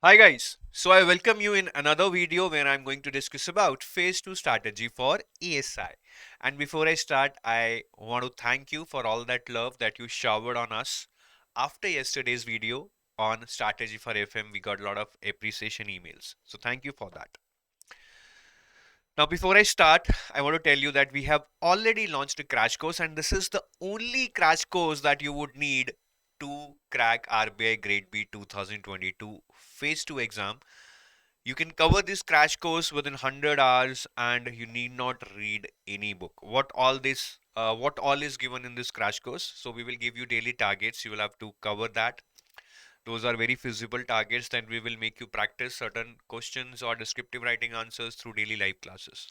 Hi guys, so I welcome you in another video where I'm going to discuss about phase 2 strategy for ESI. And before I start, I want to thank you for all that love that you showered on us. After yesterday's video on strategy for FM, we got a lot of appreciation emails. So thank you for that. Now, before I start, I want to tell you that we have already launched a crash course, and this is the only crash course that you would need to crack RBI Grade B 2022 Phase 2 exam. You can cover this crash course within 100 hours and you need not read any book. What all is given in this crash course? So we will give you daily targets. You will have to cover that. Those are very feasible targets. Then we will make you practice certain questions or descriptive writing answers through daily live classes.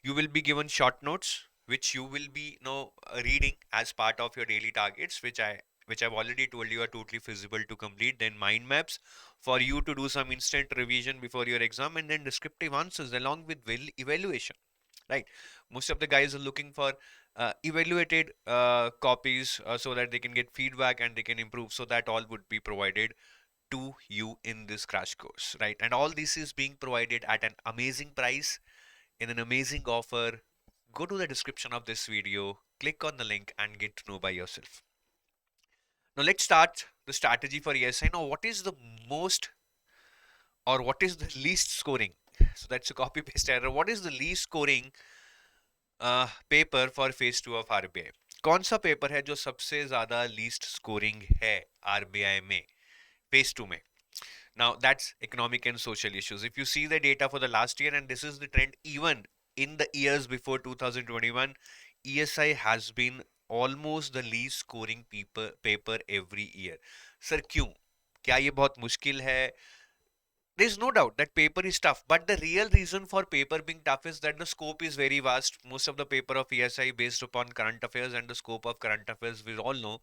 You will be given short notes, which you will be reading as part of your daily targets, which I've already told you are totally feasible to complete. Then mind maps for you to do some instant revision before your exam, and then descriptive answers along with evaluation. Right, most of the guys are looking for evaluated copies so that they can get feedback and they can improve. So that all would be provided to you in this crash course, right? And all this is being provided at an amazing price in an amazing offer. Go to the description of this video, click on the link and get to know by yourself. Now let's start the strategy for ESI. Now what is the most or what is the least scoring? So that's a copy paste error. What is the least scoring paper for phase 2 of RBI? कौन सा paper है जो सबसे ज्यादा least scoring है RBI में phase 2 में? Now that's economic and social issues. If you see the data for the last year, and this is the trend even in the years before 2021, ESI has been almost the least scoring paper every year. Sir, क्यों? क्या ये बहुत मुश्किल है? There's no doubt that paper is tough, but the real reason for paper being tough is that the scope is very vast. Most of the paper of ESI based upon current affairs, and the scope of current affairs we all know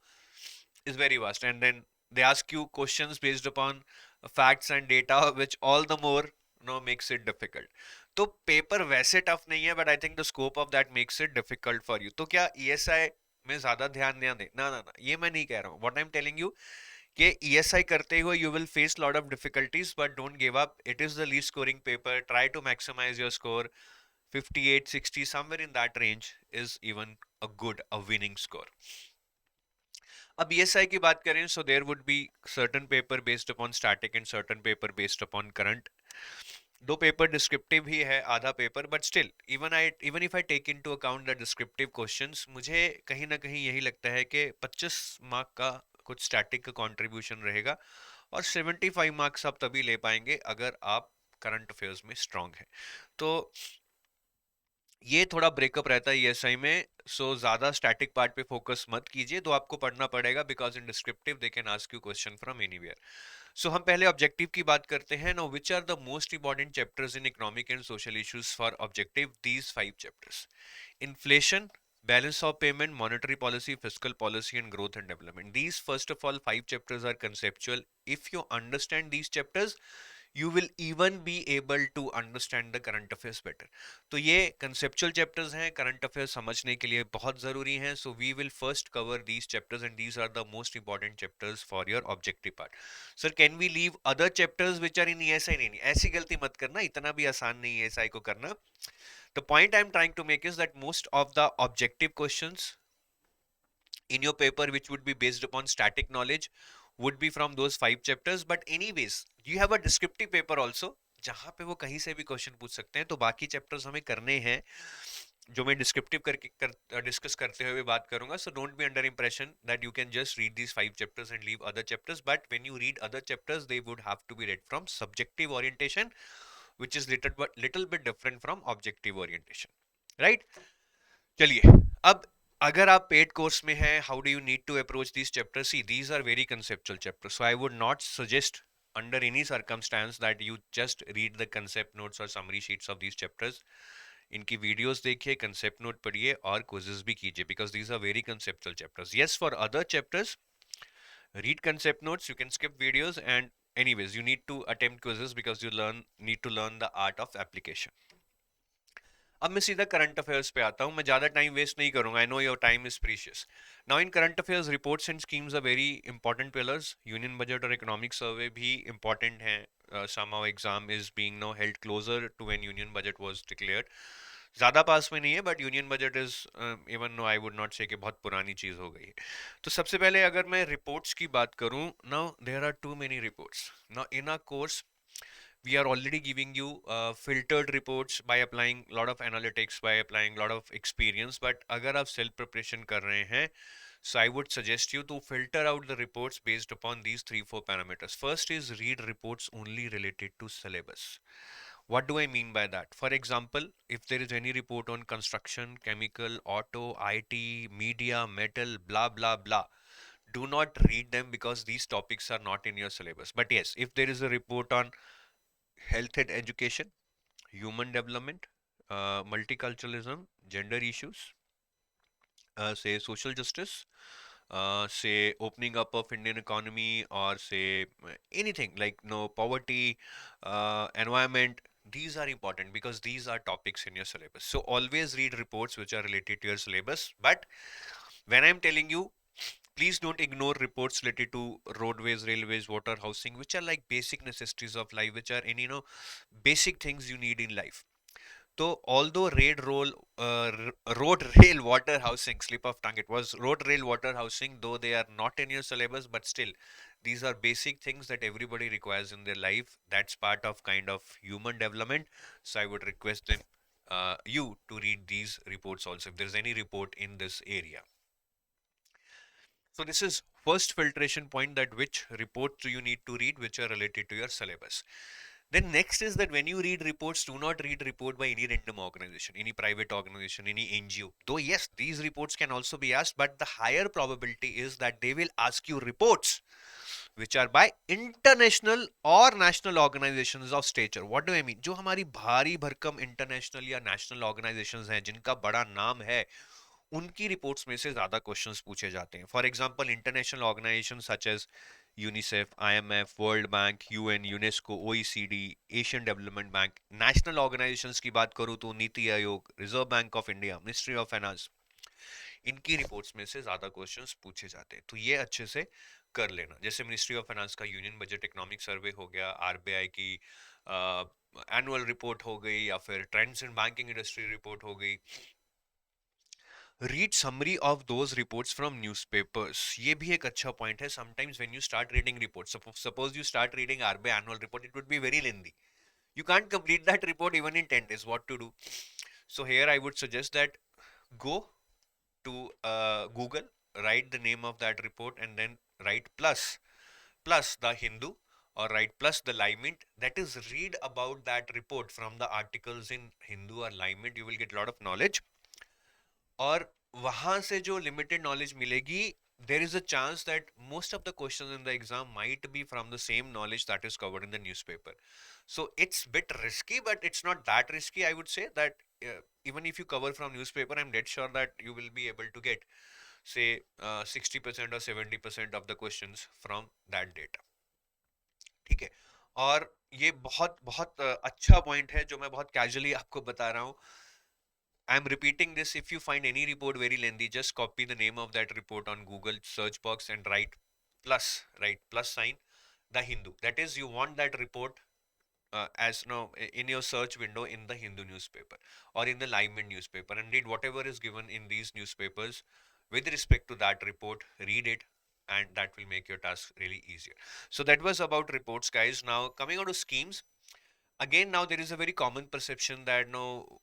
is very vast. And then they ask you questions based upon facts and data, which all the more makes it difficult. तो paper वैसे tough नहीं है, but I think the scope of that makes it difficult for you. तो क्या ESI में ज्यादा ध्यान ना दे? ना ना ना, ये मैं नहीं कह रहा हूँ. What I am telling you कि ESI करते हुए you will face lot of difficulties, but don't give up. It is the least scoring paper. Try to maximize your score. 58, 60, somewhere in that range is even a winning score. अब ESI की बात करें, so there would be certain paper based upon static and certain paper based upon current. दो paper descriptive ही है, आधा paper, but still even if I take into account the descriptive questions, मुझे कहीं ना कहीं यही लगता है कि 25 मार्क का कुछ स्टैटिक का कंट्रीब्यूशन रहेगा और 75 मार्क्स आप तभी ले पाएंगे अगर आप करंट अफेयर्स में स्ट्रांग है. तो ये थोड़ा ब्रेकअप रहता है ESI में. सो ज्यादा स्टैटिक पार्ट पे फोकस मत कीजिए, तो आपको पढ़ना पड़ेगा, because in descriptive they can ask you question from anywhere. So हम पहले ऑब्जेक्टिव की बात करते हैं. Now which are the most important chapters in economic and social issues for objective? These 5 chapters: inflation, balance of payment, monetary policy, fiscal policy, and growth and development. These first of all 5 chapters are conceptual. If you understand these chapters, you will even be able to understand the current affairs better. तो ये conceptual chapters हैं, current affairs समझने के लिए बहुत ज़रूरी हैं. So we will first cover these chapters, and these are the most important chapters for your objective part. Sir, can we leave other chapters which are in ESI? नहीं, ऐसी गलती मत करना, इतना भी आसान नहीं है ESI को करना. The point I'm trying to make is that most of the objective questions in your paper, which would be based upon static knowledge, would be from those 5 chapters. But anyways, you have a descriptive paper also, जहाँ पे वो कहीं से भी question पूछ सकते हैं. तो बाकी चैप्टर्स हमें करने हैं जो मैं डिस्क्रिप्टिव करके डिस्कस करते हुए बात करूंगा. So don't be under impression that you can just read these 5 chapters and leave other chapters. But when you read other chapters, they would have to be read from subjective orientation, which is little bit different from objective orientation, right? चलिए, अब अगर आप paid course में हैं, how do you need to approach these chapters? See, these are very conceptual chapters, so I would not suggest under any circumstance that you just read the concept notes or summary sheets of these chapters. इनकी videos देखिए, concept note पढ़िए और quizzes भी कीजिए, because these are very conceptual chapters. Yes, for other chapters, read concept notes, you can skip videos, and anyways you need to attempt quizzes because you need to learn the art of application. अब मैं सीधा current affairs पे आता हूँ. मैं ज़्यादा time waste नहीं करूँगा. I know your time is precious. Now in current affairs, reports and schemes are very important pillars. Union budget और इकोनॉमिक सर्वे भी इंपॉर्टेंट हैं. somehow exam is being now held closer to when union budget was declared. ज़्यादा पास में नहीं है, but union budget is even know I would not से कि बहुत पुरानी चीज़ हो गई है. तो सबसे पहले अगर मैं रिपोर्ट्स की बात करूं, now there are too many reports. Now in our course we are already giving you filtered reports by applying lot of analytics, by applying lot of experience. But अगर आप self preparation कर रहे हैं, so I would suggest you to filter out the reports based upon these 3-4 parameters. First is read reports only related to syllabus. What do I mean by that? For example, if there is any report on construction, chemical, auto, IT, media, metal, blah, blah, blah, do not read them because these topics are not in your syllabus. But yes, if there is a report on health and education, human development, multiculturalism, gender issues, say social justice, say opening up of Indian economy, or say anything like no poverty, environment. These are important because these are topics in your syllabus. So always read reports which are related to your syllabus. But when I'm telling you, please don't ignore reports related to roadways, railways, water, housing, which are like basic necessities of life, which are any basic things you need in life. So although road, rail, water, housing, slip of tongue, it was road, rail, water, housing, though they are not in your syllabus, but still, these are basic things that everybody requires in their life. That's part of kind of human development. So I would request you to read these reports also, if there's any report in this area. So this is first filtration point, that which reports do you need to read which are related to your syllabus. Then next is that when you read reports, do not read report by any random organization, any private organization, any NGO. Though yes, these reports can also be asked, but the higher probability is that they will ask you reports which are by international or national organizations of stature. What do I mean? जो हमारी भारी भरकम international या national organizations हैं, जिनका बड़ा नाम है, उनकी रिपोर्ट्स में से ज्यादा क्वेश्चंस पूछे जाते हैं. For example international organisation such as UNICEF, IMF, World Bank, UN, UNESCO, OECD, Asian Development Bank. National organisations की बात करूं तो NITI Aayog, Reserve Bank of India, Ministry of Finance, इनकी रिपोर्ट्स में से ज्यादा क्वेश्चंस पूछे जाते हैं. तो ये अच्छे से कर लेना. जैसे मिनिस्ट्री ऑफ फाइनेंस का यूनियन बजट इकोनॉमिक सर्वे हो गया, आरबीआई की एनुअल रिपोर्ट हो गई, या फिर trends in banking industry report हो गई. Read summary of those reports from newspapers. ये भी एक अच्छा point है. Sometimes when you start reading reports, suppose you start reading RBI annual report, it would be very lengthy. You can't complete that report even in 10 days. What to do? So here I would suggest that go to Google, write the name of that report, and then write plus the Hindu, or write plus the Live Mint. That is, read about that report from the articles in Hindu or Live Mint. You will get a lot of knowledge. और वहां से जो limited knowledge मिलेगी, there is a chance that most of the questions in the exam might be from the same knowledge that is covered in the newspaper. So it's bit risky, but it's not that risky. I would say that even if you cover from newspaper, I'm dead sure that you will be able to get, say, 60% or 70% of the questions from that data. ठीक है. और ये बहुत बहुत अच्छा point है जो मैं बहुत कैजुअली आपको बता रहा हूँ. I'm repeating this. If you find any report very lengthy, just copy the name of that report on Google search box and write plus sign the Hindu. That is, you want that report as now in your search window in the Hindu newspaper or in the Live Mint newspaper, and read whatever is given in these newspapers with respect to that report. Read it, and that will make your task really easier. So that was about reports, guys. Now coming on to schemes. Again now there is a very common perception that no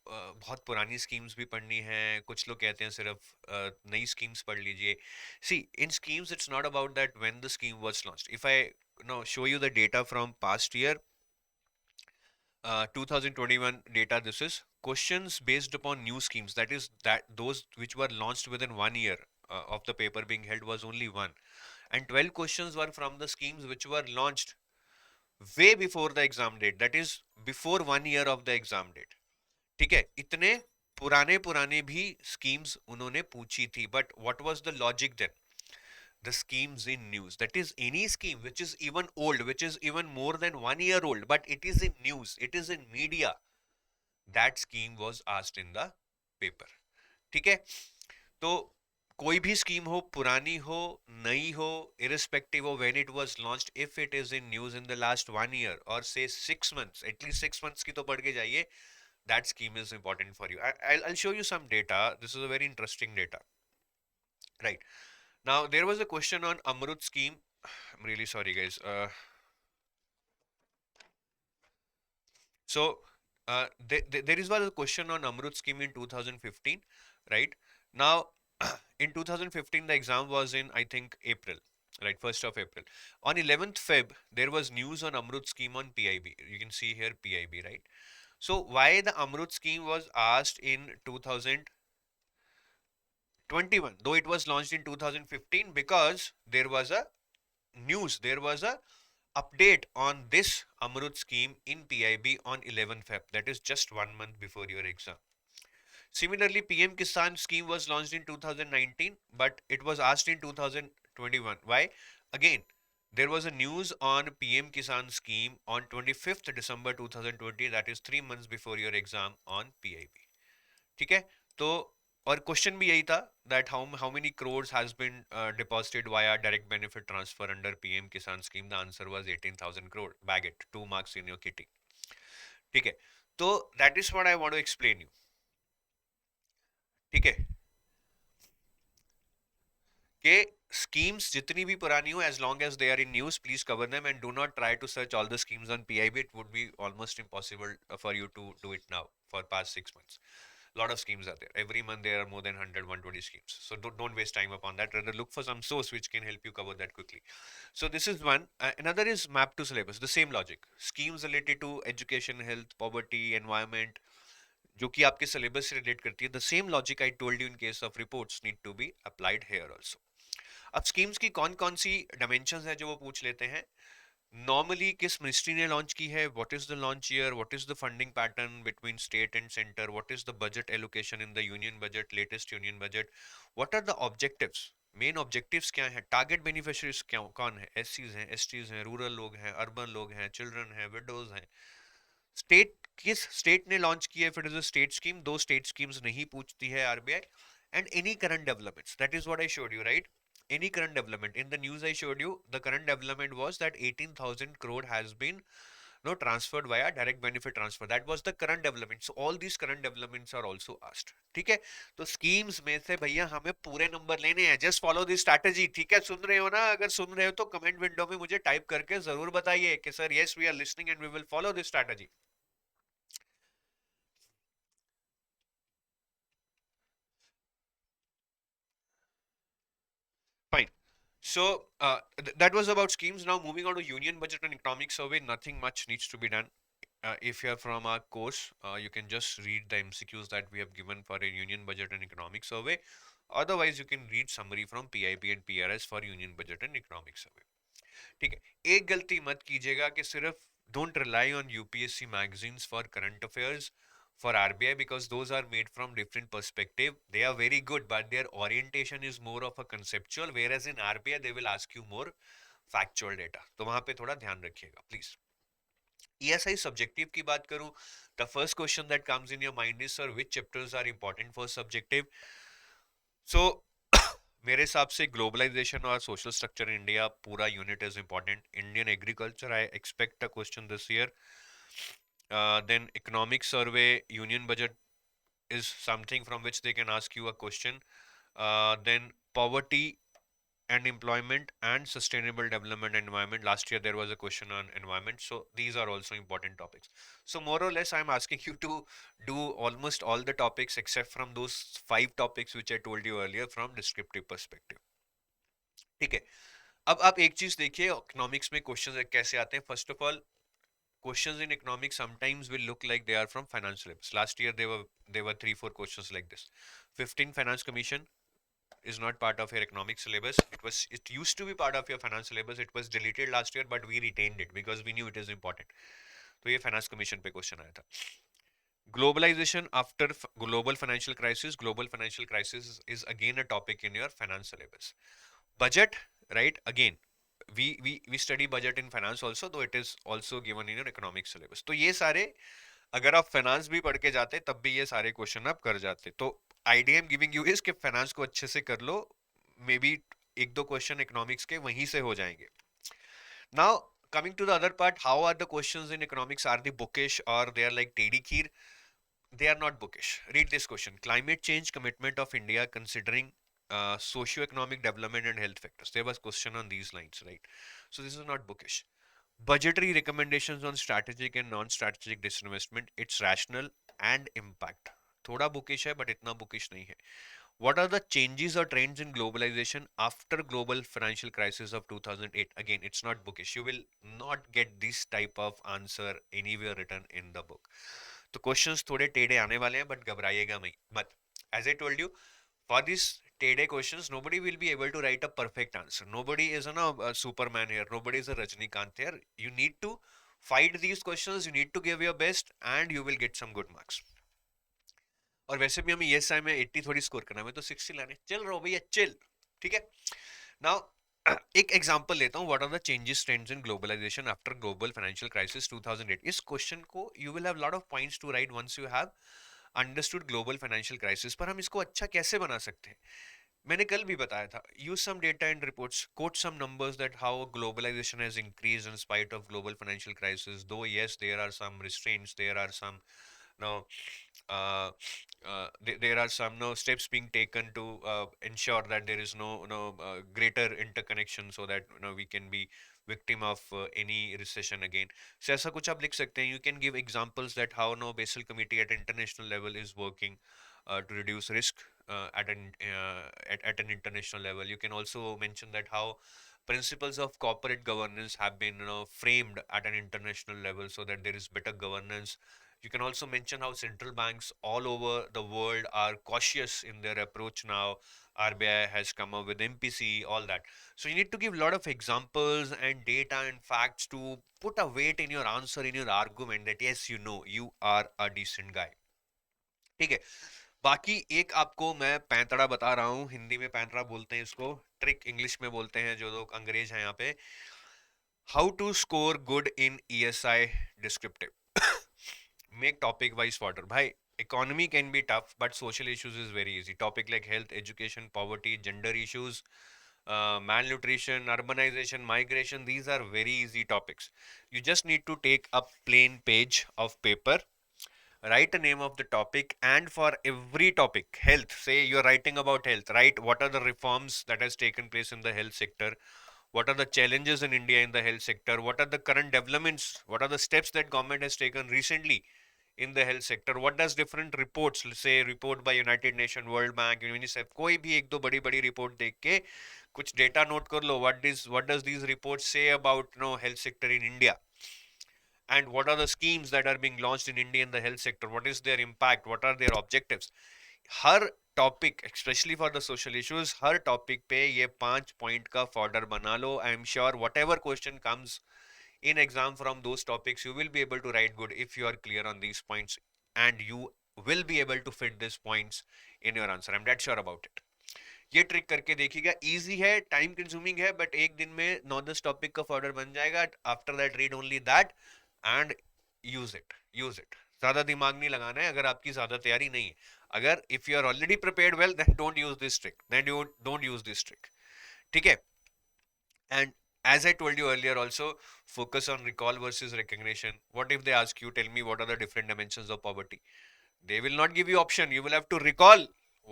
बहुत पुरानी schemes भी पढ़नी है. कुछ लोग कहते हैं सिर्फ नई स्कीम्स पढ़ लीजिए. See, in schemes it's not about that when the scheme was launched. If I no show you the data from past year, 2021 data, this is questions based upon new schemes, that is that those which were launched within 1 year of the paper being held was only one, and 12 questions were from the schemes which were launched way before the exam date, that is before 1 year of the exam date. ठीक है, इतने पुराने पुराने भी schemes उन्होंने पूछी थी. But what was the logic then? The schemes in news, that is any scheme which is even old, which is even more than 1 year old, but it is in news, it is in media, that scheme was asked in the paper. ठीक है. तो कोई भी scheme हो, पुरानी हो, नई हो, irrespective of when it was launched, if it is in news in the last 1 year or say 6 months, at least 6 months की तो पढ़ के जाइए, that scheme is important for you. I'll show you some data. This is a very interesting data. Right. Now, there was a question on Amrut scheme. I'm really sorry, guys. There is was a question on Amrut scheme in 2015, right? Now, in 2015, the exam was in, I think, April, right? 1st of April. On 11th Feb, there was news on Amrut scheme on PIB. You can see here PIB, right? So, why the Amrut scheme was asked in 2021, though it was launched in 2015, because there was a news, there was a update on this Amrut scheme in PIB on 11 Feb. That is just 1 month before your exam. Similarly, PM Kisan scheme was launched in 2019, but it was asked in 2021. Why? Again, there was a news on PM Kisan scheme on 25th December 2020, that is 3 months before your exam on PIB. ठीक है, तो और question भी यही था that how many crores has been deposited via direct benefit transfer under PM Kisan scheme. The answer was 18,000 crore. Bag it, 2 marks in your kitty. ठीक है, तो that is what I want to explain you. ठीक है कि schemes जितनी भी पुरानी हो, as long as they are in news, please cover them and do not try to search all the schemes on PIB. It would be almost impossible for you to do it now for past 6 months. Lot of schemes are there. Every month there are more than 100, 120 schemes. So don't waste time upon that. Rather look for some source which can help you cover that quickly. So this is one. Another is map to syllabus. The same logic. Schemes related to education, health, poverty, environment, जो कि आपके syllabus से relate करती है. The same logic I told you in case of reports need to be applied here also. अब schemes की कौन कौन सी डायमेंशंस है जो वो पूछ लेते हैं. नॉर्मली किस मिनिस्ट्री ने लॉन्च की है, what is the launch year, what is the funding pattern between state and centre, what is the budget allocation in the union budget, latest union budget, what are the objectives, main objectives क्या है, target beneficiaries क्या कौन है, एससीज हैं, STs हैं, rural लोग हैं, urban लोग हैं, चिल्ड्रन हैं, विडोज हैं, स्टेट किस स्टेट ने लॉन्च किया, if it is a state scheme, दो स्टेट स्कीम्स नहीं पूछती है RBI, and any current developments. That is what I showed you, right? Any current development. In the news I showed you, the current development was that 18,000 crore has been no transferred via direct benefit transfer. That was the current development. So all these current developments are also asked. ठीक है, तो schemes में से भैया हमें पूरे number लेने हैं. Just follow this strategy. ठीक है, सुन रहे हो ना? अगर सुन रहे हो तो कमेंट विंडो में मुझे टाइप करके जरूर बताइए कि sir yes we are listening and we will follow this strategy. Fine. So that was about schemes. Now moving on to union budget and economic survey, nothing much needs to be done. If you are from our course, you can just read the MCQs that we have given for a union budget and economic survey. Otherwise, you can read summary from PIB and PRS for union budget and economic survey. ठीक है, एक गलती मत कीजिएगा कि सिर्फ don't rely on UPSC magazines for current affairs for RBI, because those are made from different perspective. They are very good, but their orientation is more of a conceptual, whereas in RBI they will ask you more factual data. तो वहां पे थोड़ा ध्यान रखिएगा please. ESI subjective की बात करूं, the first question that comes in your mind is, sir, which chapters are important for subjective? So मेरे हिसाब से ग्लोबलाइजेशन और सोशल स्ट्रक्चर इन इंडिया पूरा unit is important. Indian agriculture I expect a question this year. Then economic survey, union budget is something from which they can ask you a question. Then poverty and employment and sustainable development environment. Last year there was a question on environment. So these are also important topics. So more or less I'm asking you to do almost all the topics except from those 5 topics which I told you earlier from descriptive perspective. ठीक है, अब आप एक चीज देखिए economics में questions कैसे आते हैं. First of all, questions in economics sometimes will look like they are from finance syllabus. Last year there were 3-4 questions like this. 15 finance commission is not part of your economic syllabus. It used to be part of your finance syllabus. It was deleted last year, but we retained it because we knew it is important. तो ये finance commission पे question आया था. Globalization after global financial crisis. Global financial crisis is again a topic in your finance syllabus. Budget, right? Again, we study budget in finance also, though it is also given in your economic syllabus. तो ये सारे अगर आप finance भी पढ़ के जाते तब भी ये सारे क्वेश्चन आप कर जाते. तो idea I am giving you is कि फाइनेंस को अच्छे से कर लो, मे बी एक दो क्वेश्चन इकोनॉमिक्स के वहीं से हो जाएंगे. Now, coming to the other part, how are the questions in economics? Are they bookish or they are like Teddy Kheer? They are not bookish. Read this question. Climate change commitment of India considering socio-economic development and health factors. There was question on these lines, right? So this is not bookish. Budgetary recommendations on strategic and non-strategic disinvestment. It's rational and impact. थोड़ा bookish है but इतना bookish नहीं है. What are the changes or trends in globalization after global financial crisis of 2008? Again, it's not bookish. You will not get this type of answer anywhere written in the book. तो questions थोड़े टेढ़े आने वाले हैं, but घबराइएगा मत. As I told you, for these टेढ़े questions, nobody will be able to write a perfect answer. Nobody is a Superman here. Nobody is a Rajnikant here. You need to fight these questions. You need to give your best, and you will get some good marks. और वैसे भी हमें ESI में 80 थोड़ी score करना है, हमें तो 60 लाने. चिल रहो भैया, चिल. ठीक है. नाउ एक एग्जांपल लेता हूं. What are the changes trends in globalisation after global financial crisis 2008. इस क्वेश्चन को you will have lot of points to write once you have understood global financial crisis. पर हम इसको अच्छा कैसे बना सकते हैं? मैंने कल भी बताया था. Use some data and reports, quote some numbers that how globalization has increased in spite of global financial crisis. Though yes, there are some restraints, there are some now uh, there are some no steps being taken to ensure that there is no greater interconnection so that we can be victim of any recession again. So ऐसा कुछ आप लिख सकते हैं. You can give examples that how no Basel Committee at international level is working to reduce risk at an international level. You can also mention that how principles of corporate governance have been framed at an international level so that there is better governance. You can also mention how central banks all over the world are cautious in their approach now. RBI has come up with MPC, all that. So you need to give a lot of examples and data and facts to put a weight in your answer, in your argument that yes, you are a decent guy. ठीक है. बाकी एक आपको मैं पैंतड़ा बता रहा हूँ. हिंदी में पैंतड़ा बोलते हैं इसको, ट्रिक इंग्लिश में बोलते हैं जो लोग अंग्रेज हैं यहाँ पे. How to score good in ESI descriptive. Make topic wise fodder. Bhai, economy can be tough, but social issues is very easy. Topic like health, education, poverty, gender issues, malnutrition, urbanization, migration, these are very easy topics. You just need to take a plain page of paper, write the name of the topic, and for every topic, health, say you're writing about health, write what are the reforms that has taken place in the health sector, what are the challenges in India in the health sector, what are the current developments, what are the steps that government has taken recently in the health sector, what does different reports, say report by United Nations, World Bank, UNICEF, कोई भी एक दो बड़ी बड़ी report देख के कुछ data note कर लो. What does these reports say about health sector in India, and what are the schemes that are being launched in India in the health sector, what is their impact, what are their objectives. हर topic, specially for the social issues, हर topic पे ये 5 point का फॉर्डर बना लो. I am sure whatever question comes in exam from those topics, you will be able to write good if you are clear on these points, and you will be able to fit these points in your answer. I'm that sure about it. ये trick करके देखिएगा. Easy है, time consuming है, but एक दिन में 9-10 topic का fodder बन जाएगा. After that read only that and use it. ज्यादा दिमाग नहीं लगाना है अगर आपकी ज्यादा तैयारी नहीं है. अगर if you are already prepared well, then don't use this trick, then you don't use this trick. ठीक है. And as I told you earlier also, focus on recall versus recognition. What if they ask you, tell me what are the different dimensions of poverty? They will not give you option. You will have to recall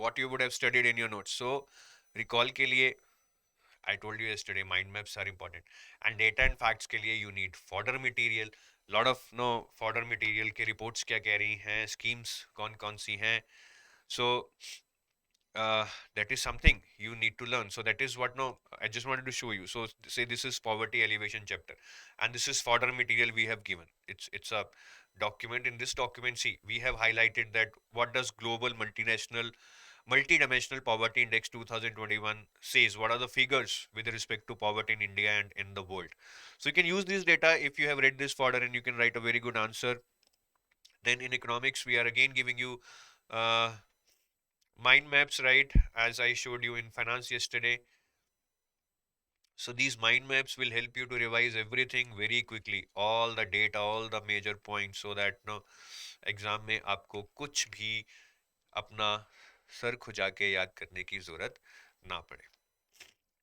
what you would have studied in your notes. So recall के लिए, I told you yesterday, mind maps are important. And data and facts के लिए you need fodder material. Lot of fodder material के reports क्या कह रही हैं, schemes कौन कौन सी हैं. So that is something you need to learn. So that is what I just wanted to show you. So say this is poverty elevation chapter, and this is fodder material we have given. It's a document. In this document, see, we have highlighted that what does global multidimensional poverty index 2021 says. What are the figures with respect to poverty in India and in the world? So you can use this data if you have read this fodder, and you can write a very good answer. Then in economics, we are again giving you mind maps, right, as I showed you in finance yesterday. So these mind maps will help you to revise everything very quickly, all the data, all the major points, so that exam में आपको कुछ भी अपना sir खुजा के याद करने की जरूरत ना पड़े।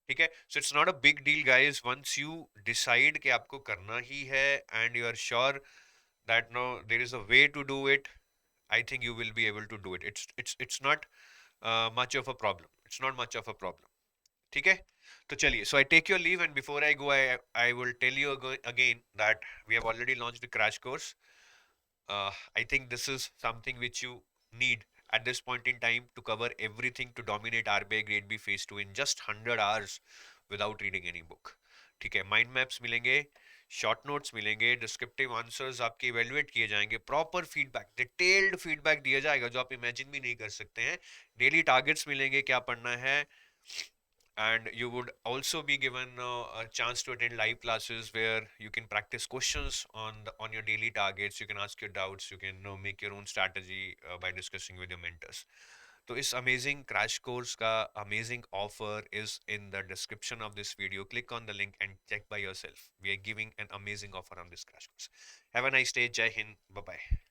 ठीक है, so it's not a big deal guys, once you decide कि आपको करना ही है and you are sure that no there is a way to do it, I think you will be able to do it. It's not much of a problem. It's not much of a problem. ठीक है, तो चलिए, so I take your leave and before I go, I will tell you again that we have already launched the crash course. I think this is something which you need at this point in time to cover everything to dominate RBI Grade B Phase 2 in just 100 hours without reading any book. ठीक है, mind maps मिलेंगे, short notes मिलेंगे, descriptive answers आपके evaluate किए जाएंगे, proper feedback, detailed feedback दिया जाएगा जो आप इमेजिन भी नहीं कर सकते हैं, डेली टारगेट्स मिलेंगे क्या पढ़ना है, and you would also be given a chance to attend live classes where you can practice questions on your daily targets. You can ask your doubts, you can make your own strategy by discussing with your mentors. So this amazing crash course ka amazing offer is in the description of this video. Click on the link and check by yourself. We are giving an amazing offer on this crash course. Have a nice day. Jai Hind. Bye bye.